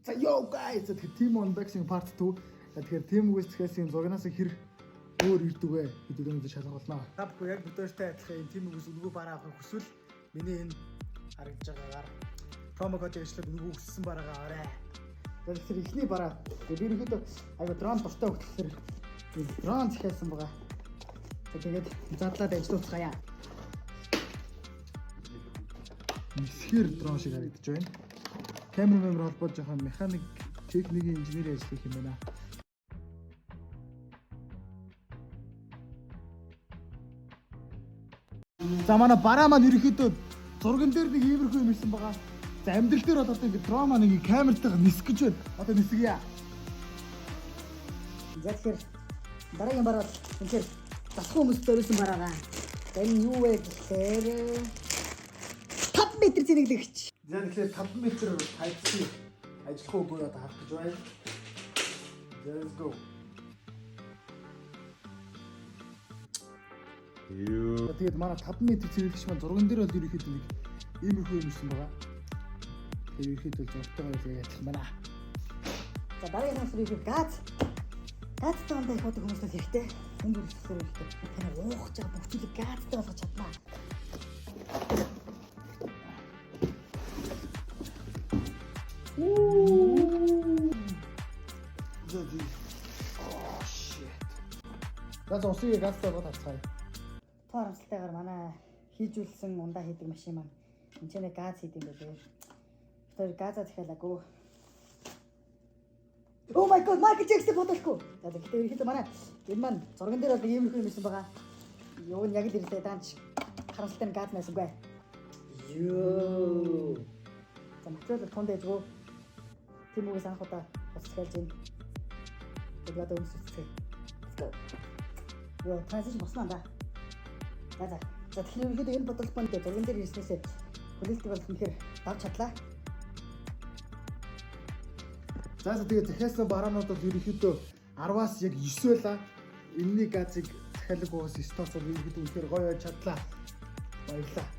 За yo guys, тэгэхээр team unboxing part 2. Тэгэхээр team үгээс юм зургаас хэр өөр ирдэг вэ гэдэг нь шалгуулнаа. Та бүхэн яг бүдээртэй адилхан энэ team үгээс үгүй бараа авах хүсвэл миний энэ харагдж байгаагаар промо кодыг ажиллаад үгүй хүссэн бараагаа аваарай. Тэгэхээр ихний бараа. Би ерөнхийдөө аяга дрон дуртай хөтлөхөөр дрон захиалсан байгаа. Тэгээд задлаад ажиллуулцгаая. Нисхэр дрон шиг харагдаж байна. Камер холбоод жоохон механик техникийн инженери ажил хийх юм байна. За манай бараа маань ерөнхийдөө зурган дээр нэг иймэрхүү юм ирсэн байгаа. За амьдрал дээр бол одоо ингэ дрон маань ингэ камертайгаа нисэх гэж байна. Одоо нисгийа. За тэгэхээр дараагийн бараа энэ засах хүмүүс зориулсан бараагаа. За энэ юу вэ гэхээр 5 метр зэниглэгч. За тэгэхээр 5 метр Type-C ажиллах уугүй одоо харах гэж байна. Let's go. Юу. Тэгээд манай 5 метр зэрэглэгч маань зурган дээр бол ерөөхдөө нэг иймэрхүү юм ирсэн байгаа. Тэгээд ерөөхдөө зургатайгаа л яачих юм байна. За дараагийн нас руу газ. Газ таандаа их одоо хүмүүст хэрэгтэй. Энд үргэлжлүүлсэн хэрэгтэй. Таны уух чад бүхчийг газтай болгож чаднаа. Oh shit. За усыг газтай болгоод авцгаая. Тоо харамсалтайгаар манай хийжүүлсэн ундаа хийдэг машин маань энэ ч нэг газ хийдэг юм байлээ. Тэр газаа захиалаагүй. Oh my god, Michael Jackson фотошгүй. За тэгэхээр ерөнхийдөө манай энэ маань зурган дээр бол иймэрхүү юм ирсэн байгаа. Юу нь яг л ирсэн даанч харамсалтай газ найсангүй. Юу. За материал тонд дэжгүй. Тим үгээс анх удаа уцсгаж байна. Тэгээд одоо өмсөцгөө. Let's go. Юу транзишн босноо да. За тэгэхээр ерөнхийдөө энэ бодол бонд зурган дээр ирснээсээ хүлээлтийг бол үнэхээр давж чадлаа. За тэгээд захиалсан бараанууд бол ерөнхийдөө 10-аас яг 9 байлаа. Энэний газыг захиалгаас 9-оос ерөнхийдөө үнэхээр гоё ойж чадлаа. Баярлалаа.